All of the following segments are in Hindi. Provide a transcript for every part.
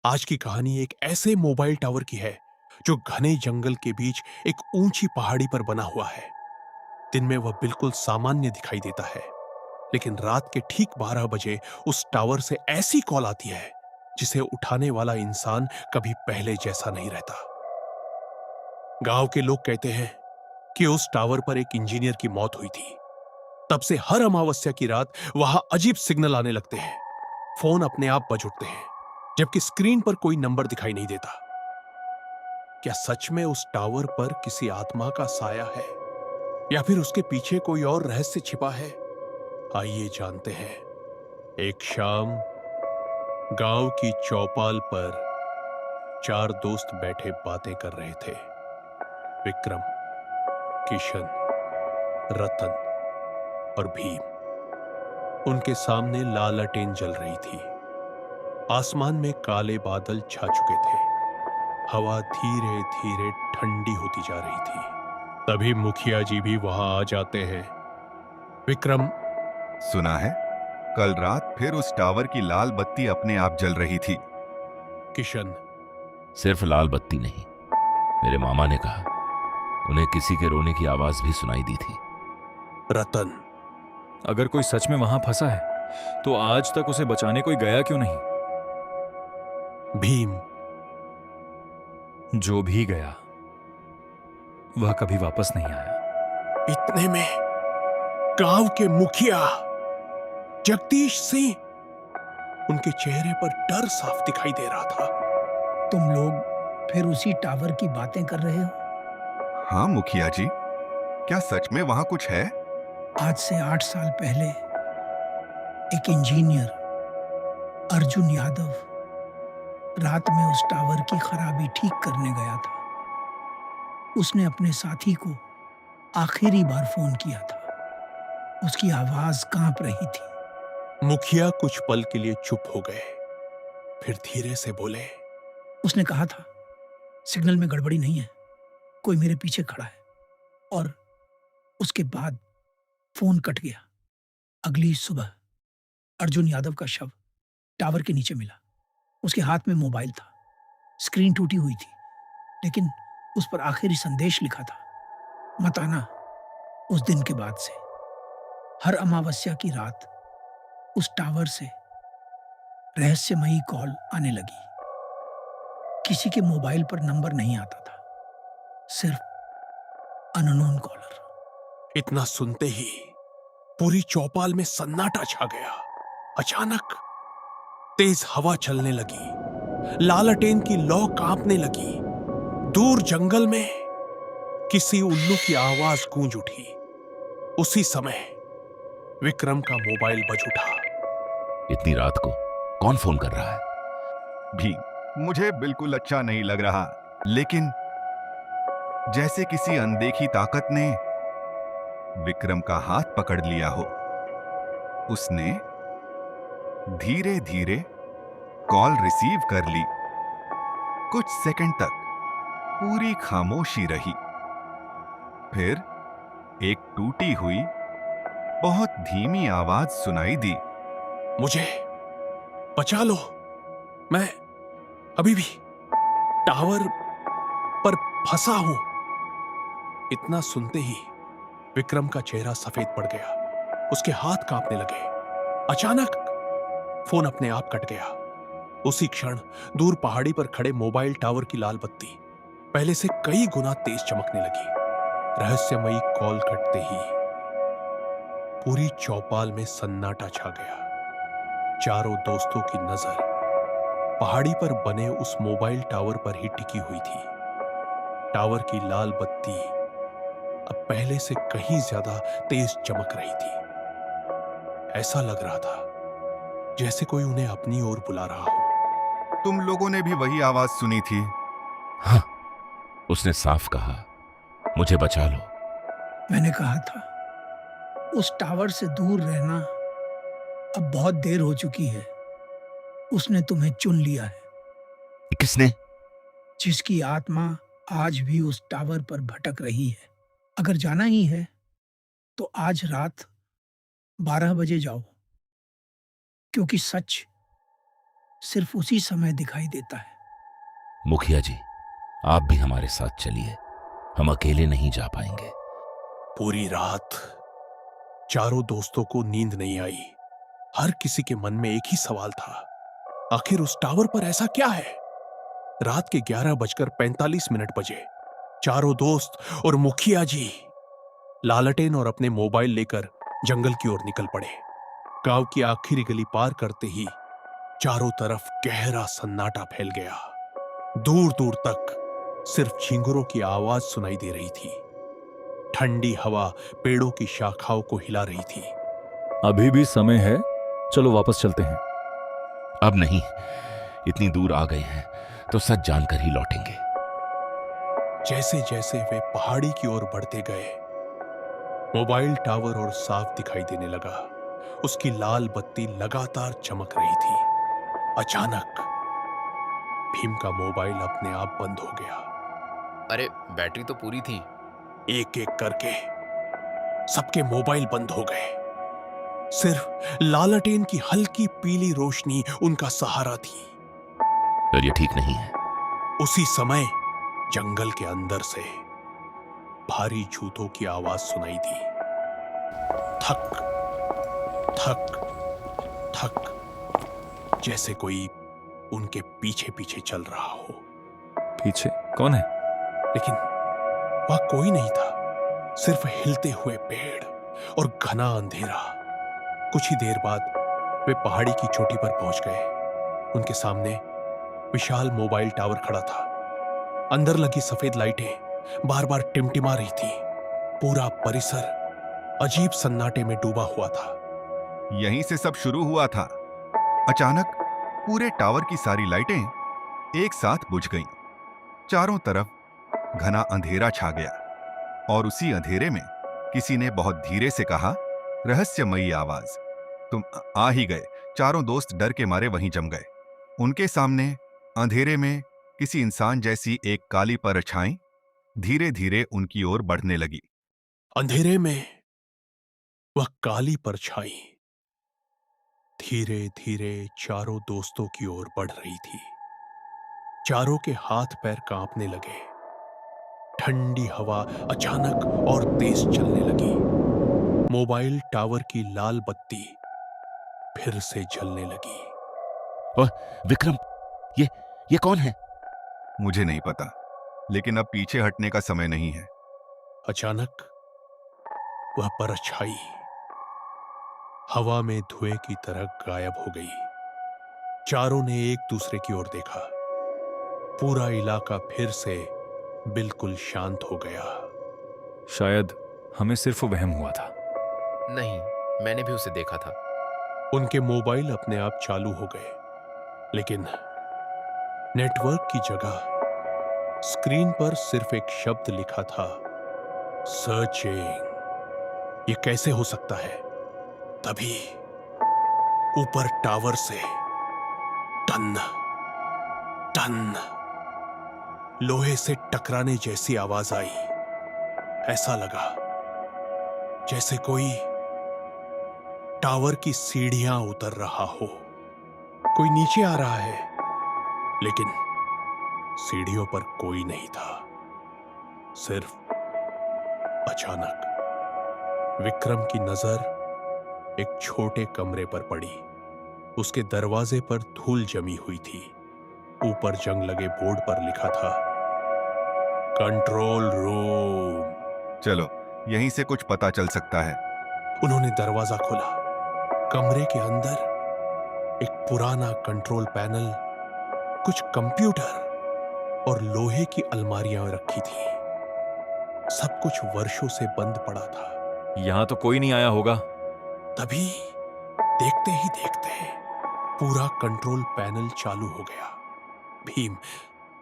आज की कहानी एक ऐसे मोबाइल टावर की है जो घने जंगल के बीच एक ऊंची पहाड़ी पर बना हुआ है। दिन में वह बिल्कुल सामान्य दिखाई देता है, लेकिन रात के ठीक 12 बजे उस टावर से ऐसी कॉल आती है जिसे उठाने वाला इंसान कभी पहले जैसा नहीं रहता। गांव के लोग कहते हैं कि उस टावर पर एक इंजीनियर की मौत हुई थी। तब से हर अमावस्या की रात वहां अजीब सिग्नल आने लगते हैं। फोन अपने आप बज उठते हैं, जबकि स्क्रीन पर कोई नंबर दिखाई नहीं देता। क्या सच में उस टावर पर किसी आत्मा का साया है, या फिर उसके पीछे कोई और रहस्य छिपा है? आइए जानते हैं। एक शाम गांव की चौपाल पर चार दोस्त बैठे बातें कर रहे थे। विक्रम, किशन, रतन और भीम। उनके सामने लालटेन जल रही थी। आसमान में काले बादल छा चुके थे। हवा धीरे धीरे ठंडी होती जा रही थी। तभी मुखिया जी भी वहां आ जाते हैं। विक्रम, सुना है कल रात फिर उस टावर की लाल बत्ती अपने आप जल रही थी। किशन, सिर्फ लाल बत्ती नहीं, मेरे मामा ने कहा उन्हें किसी के रोने की आवाज भी सुनाई दी थी। रतन, अगर कोई सच में वहां फंसा है तो आज तक उसे बचाने कोई गया क्यों नहीं? भीम, जो भी गया वह कभी वापस नहीं आया। इतने में गांव के मुखिया जगदीश सिंह, उनके चेहरे पर डर साफ दिखाई दे रहा था। तुम लोग फिर उसी टावर की बातें कर रहे हो? हाँ मुखिया जी, क्या सच में वहां कुछ है? आज से 8 साल पहले एक इंजीनियर अर्जुन यादव रात में उस टावर की खराबी ठीक करने गया था। उसने अपने साथी को आखिरी बार फोन किया था। उसकी आवाज कांप रही थी। मुखिया कुछ पल के लिए चुप हो गए, फिर धीरे से बोले। उसने कहा था, सिग्नल में गड़बड़ी नहीं है, कोई मेरे पीछे खड़ा है। और उसके बाद फोन कट गया। अगली सुबह अर्जुन यादव का शव टावर के नीचे मिला। उसके हाथ में मोबाइल था। स्क्रीन टूटी हुई थी, लेकिन उस पर आखिरी संदेश लिखा था, मत आना। उस दिन के बाद से हर अमावस्या की रात उस टावर से रहस्यमयी कॉल आने लगी। किसी के मोबाइल पर नंबर नहीं आता था, सिर्फ अननोन कॉलर। इतना सुनते ही पूरी चौपाल में सन्नाटा छा गया। अचानक तेज हवा चलने लगी, लालटेन की लौ कांपने लगी। दूर जंगल में किसी उल्लू की आवाज गूंज उठी। उसी समय विक्रम का मोबाइल बज उठा। इतनी रात को कौन फोन कर रहा है? भी मुझे बिल्कुल अच्छा नहीं लग रहा, लेकिन जैसे किसी अनदेखी ताकत ने विक्रम का हाथ पकड़ लिया हो। उसने धीरे धीरे कॉल रिसीव कर ली। कुछ सेकंड तक पूरी खामोशी रही। फिर एक टूटी हुई बहुत धीमी आवाज सुनाई दी। मुझे बचा लो, मैं अभी भी टावर पर फंसा हूं। इतना सुनते ही विक्रम का चेहरा सफेद पड़ गया। उसके हाथ कांपने लगे। अचानक फोन अपने आप कट गया। उसी क्षण दूर पहाड़ी पर खड़े मोबाइल टावर की लाल बत्ती पहले से कई गुना तेज चमकने लगी। रहस्यमयी कॉल कटते ही पूरी चौपाल में सन्नाटा छा गया। चारों दोस्तों की नजर पहाड़ी पर बने उस मोबाइल टावर पर ही टिकी हुई थी। टावर की लाल बत्ती अब पहले से कहीं ज्यादा तेज चमक रही थी। ऐसा लग रहा था जैसे कोई उन्हें अपनी ओर बुला रहा हो। तुम लोगों ने भी वही आवाज सुनी थी? हाँ, उसने साफ कहा, मुझे बचा लो। मैंने कहा था, उस टावर से दूर रहना। अब बहुत देर हो चुकी है। उसने तुम्हें चुन लिया है। किसने? जिसकी आत्मा आज भी उस टावर पर भटक रही है। अगर जाना ही है तो आज रात 12 बजे जाओ, क्योंकि सच सिर्फ उसी समय दिखाई देता है। मुखिया जी, आप भी हमारे साथ चलिए, हम अकेले नहीं जा पाएंगे। पूरी रात चारों दोस्तों को नींद नहीं आई। हर किसी के मन में एक ही सवाल था, आखिर उस टावर पर ऐसा क्या है? रात के 11:45 बजे चारों दोस्त और मुखिया जी लालटेन और अपने मोबाइल लेकर जंगल की ओर निकल पड़े। गांव की आखिरी गली पार करते ही चारों तरफ गहरा सन्नाटा फैल गया। दूर दूर तक सिर्फ झिंगुरों की आवाज सुनाई दे रही थी। ठंडी हवा पेड़ों की शाखाओं को हिला रही थी। अभी भी समय है, चलो वापस चलते हैं। अब नहीं, इतनी दूर आ गए हैं तो सच जानकर ही लौटेंगे। जैसे जैसे वे पहाड़ी की ओर बढ़ते गए, मोबाइल टावर और साफ दिखाई देने लगा। उसकी लाल बत्ती लगातार चमक रही थी। अचानक भीम का मोबाइल अपने आप बंद हो गया। अरे बैटरी तो पूरी थी। एक एक करके सबके मोबाइल बंद हो गए। सिर्फ लालटेन की हल्की पीली रोशनी उनका सहारा थी। पर ये ठीक नहीं है। उसी समय जंगल के अंदर से भारी जूतों की आवाज सुनाई दी। थक थक थक, जैसे कोई उनके पीछे पीछे चल रहा हो। पीछे कौन है? लेकिन वह कोई नहीं था, सिर्फ हिलते हुए पेड़ और घना अंधेरा। कुछ ही देर बाद वे पहाड़ी की चोटी पर पहुंच गए। उनके सामने विशाल मोबाइल टावर खड़ा था। अंदर लगी सफेद लाइटें बार बार टिमटिमा रही थी। पूरा परिसर अजीब सन्नाटे में डूबा हुआ था। यहीं से सब शुरू हुआ था। अचानक पूरे टावर की सारी लाइटें एक साथ बुझ गईं। चारों तरफ घना अंधेरा छा गया और उसी अंधेरे में किसी ने बहुत धीरे से कहा, रहस्यमयी आवाज, तुम आ ही गए। चारों दोस्त डर के मारे वहीं जम गए। उनके सामने अंधेरे में किसी इंसान जैसी एक काली परछाई धीरे धीरे उनकी ओर बढ़ने लगी। अंधेरे में वह काली परछाई धीरे धीरे चारों दोस्तों की ओर बढ़ रही थी। चारों के हाथ पैर कांपने लगे। ठंडी हवा अचानक और तेज चलने लगी। मोबाइल टावर की लाल बत्ती फिर से जलने लगी। और विक्रम, ये कौन है? मुझे नहीं पता, लेकिन अब पीछे हटने का समय नहीं है। अचानक वह परछाई हवा में धुएं की तरह गायब हो गई। चारों ने एक दूसरे की ओर देखा। पूरा इलाका फिर से बिल्कुल शांत हो गया। शायद हमें सिर्फ वहम हुआ था। नहीं, मैंने भी उसे देखा था। उनके मोबाइल अपने आप चालू हो गए, लेकिन नेटवर्क की जगह स्क्रीन पर सिर्फ एक शब्द लिखा था, सर्चिंग। ये कैसे हो सकता है? तभी ऊपर टावर से टन टन लोहे से टकराने जैसी आवाज आई। ऐसा लगा जैसे कोई टावर की सीढ़ियां उतर रहा हो। कोई नीचे आ रहा है, लेकिन सीढ़ियों पर कोई नहीं था। सिर्फ अचानक विक्रम की नजर एक छोटे कमरे पर पड़ी। उसके दरवाजे पर धूल जमी हुई थी। ऊपर जंग लगे बोर्ड पर लिखा था, कंट्रोल रूम। चलो, यहीं से कुछ पता चल सकता है। उन्होंने दरवाजा खोला। कमरे के अंदर एक पुराना कंट्रोल पैनल, कुछ कंप्यूटर और लोहे की अलमारियां रखी थी। सब कुछ वर्षों से बंद पड़ा था। यहां तो कोई नहीं आया होगा। तभी देखते ही देखते पूरा कंट्रोल पैनल चालू हो गया। भीम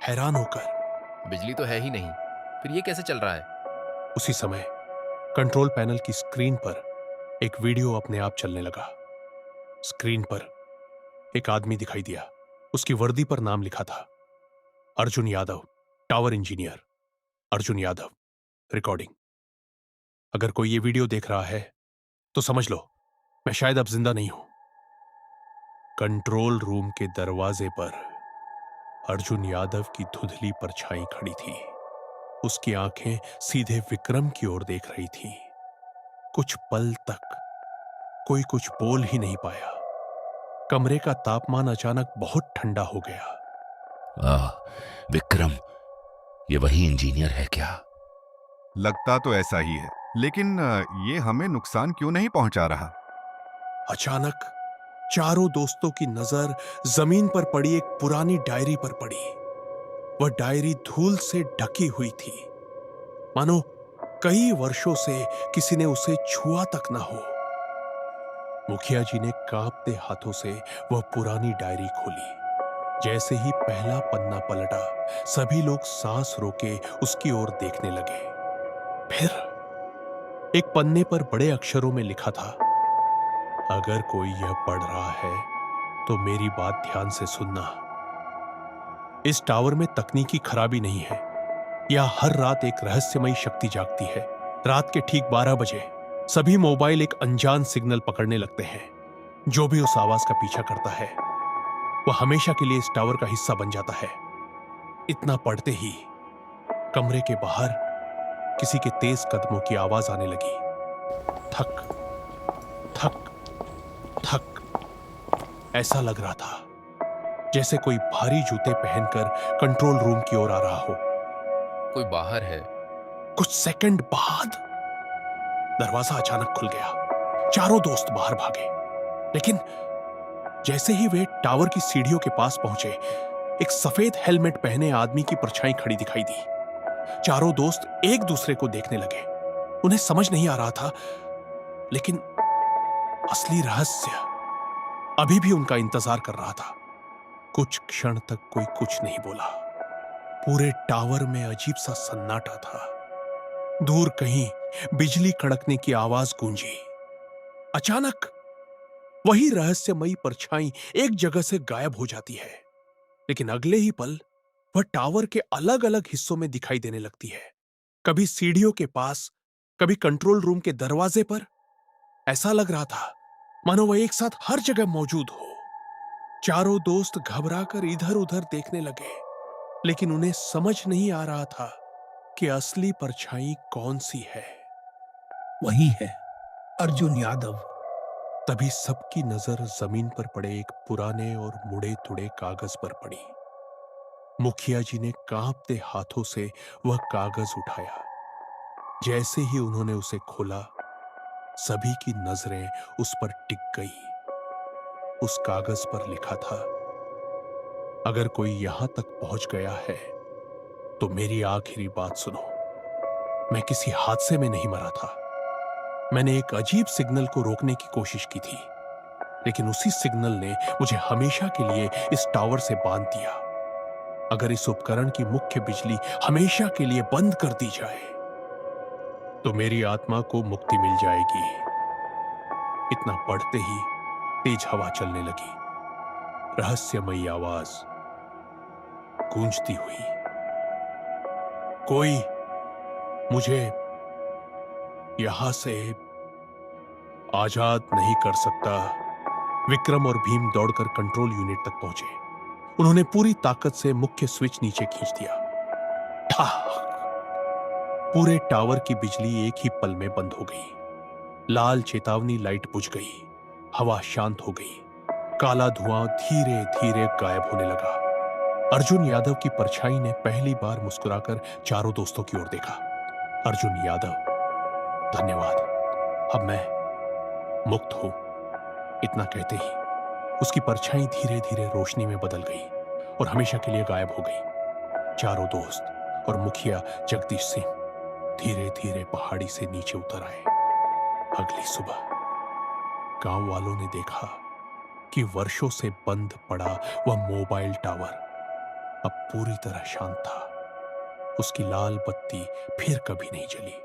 हैरान होकर, बिजली तो है ही नहीं, फिर ये कैसे चल रहा है? उसी समय कंट्रोल पैनल की स्क्रीन पर एक वीडियो अपने आप चलने लगा। स्क्रीन पर एक आदमी दिखाई दिया। उसकी वर्दी पर नाम लिखा था, Arjun Yadav, tower engineer Arjun Yadav. Recording. अगर कोई ये वीडियो देख रहा है तो समझ लो मैं शायद अब जिंदा नहीं हूं। कंट्रोल रूम के दरवाजे पर अर्जुन यादव की धुंधली परछाई खड़ी थी। उसकी आंखें सीधे विक्रम की ओर देख रही थीं। कुछ पल तक कोई कुछ बोल ही नहीं पाया। कमरे का तापमान अचानक बहुत ठंडा हो गया। विक्रम, ये वही इंजीनियर है क्या? लगता तो ऐसा ही है, लेकिन ये हमें नुकसान क्यों नहीं पहुंचा रहा? अचानक चारों दोस्तों की नजर जमीन पर पड़ी एक पुरानी डायरी पर पड़ी। वह डायरी धूल से ढकी हुई थी, मानो कई वर्षों से किसी ने उसे छुआ तक ना हो। मुखिया जी ने कांपते हाथों से वह पुरानी डायरी खोली। जैसे ही पहला पन्ना पलटा, सभी लोग सांस रोके उसकी ओर देखने लगे। फिर एक पन्ने पर बड़े अक्षरों में लिखा था, अगर कोई यह पढ़ रहा है तो मेरी बात ध्यान से सुनना। इस टावर में तकनीकी खराबी नहीं है। यह हर रात एक रहस्यमयी शक्ति जागती है। रात के ठीक 12 बजे सभी मोबाइल एक अनजान सिग्नल पकड़ने लगते हैं। जो भी उस आवाज का पीछा करता है वह हमेशा के लिए इस टावर का हिस्सा बन जाता है। इतना पढ़ते ही कमरे के बाहर किसी के तेज कदमों की आवाज आने लगी। थक थक थक। ऐसा लग रहा था जैसे कोई भारी जूते पहनकर कंट्रोल रूम की ओर आ रहा हो। कोई बाहर है। कुछ सेकंड बाद दरवाजा अचानक खुल गया। चारों दोस्त बाहर भागे, लेकिन जैसे ही वे टावर की सीढ़ियों के पास पहुंचे, एक सफेद हेलमेट पहने आदमी की परछाई खड़ी दिखाई दी। चारों दोस्त एक दूसरे को देखने लगे। उन्हें समझ नहीं आ रहा था, लेकिन असली रहस्य अभी भी उनका इंतजार कर रहा था। कुछ क्षण तक कोई कुछ नहीं बोला। पूरे टावर में अजीब सा सन्नाटा था। दूर कहीं बिजली कड़कने की आवाज गूंजी। अचानक वही रहस्यमयी परछाई एक जगह से गायब हो जाती है, लेकिन अगले ही पल वह टावर के अलग अलग हिस्सों में दिखाई देने लगती है। कभी सीढ़ियों के पास, कभी कंट्रोल रूम के दरवाजे पर। ऐसा लग रहा था मानो वह एक साथ हर जगह मौजूद हो। चारों दोस्त घबराकर इधर उधर देखने लगे, लेकिन उन्हें समझ नहीं आ रहा था कि असली परछाई कौन सी है। वही है अर्जुन यादव। तभी सबकी नजर जमीन पर पड़े एक पुराने और मुड़े तुड़े कागज पर पड़ी। मुखिया जी ने कांपते हाथों से वह कागज उठाया। जैसे ही उन्होंने उसे खोला, सभी की नजरें उस पर टिक गई। उस कागज पर लिखा था, अगर कोई यहां तक पहुंच गया है तो मेरी आखिरी बात सुनो। मैं किसी हादसे में नहीं मरा था। मैंने एक अजीब सिग्नल को रोकने की कोशिश की थी, लेकिन उसी सिग्नल ने मुझे हमेशा के लिए इस टावर से बांध दिया। अगर इस उपकरण की मुख्य बिजली हमेशा के लिए बंद कर दी जाए तो मेरी आत्मा को मुक्ति मिल जाएगी। इतना पढ़ते ही तेज हवा चलने लगी। रहस्यमयी आवाज गूंजती हुई, कोई मुझे यहां से आजाद नहीं कर सकता। विक्रम और भीम दौड़कर कंट्रोल यूनिट तक पहुंचे। उन्होंने पूरी ताकत से मुख्य स्विच नीचे खींच दिया। ठाक! पूरे टावर की बिजली एक ही पल में बंद हो गई। लाल चेतावनी लाइट बुझ गई। हवा शांत हो गई। काला धुआं धीरे धीरे गायब होने लगा। अर्जुन यादव की परछाई ने पहली बार मुस्कुराकर चारों दोस्तों की ओर देखा। अर्जुन यादव, धन्यवाद। अब मैं मुक्त हूं। इतना कहते ही उसकी परछाई धीरे धीरे रोशनी में बदल गई और हमेशा के लिए गायब हो गई। चारों दोस्त और मुखिया जगदीश सिंह धीरे धीरे पहाड़ी से नीचे उतर आए। अगली सुबह गांव वालों ने देखा कि वर्षों से बंद पड़ा वह मोबाइल टावर अब पूरी तरह शांत था। उसकी लाल बत्ती फिर कभी नहीं जली।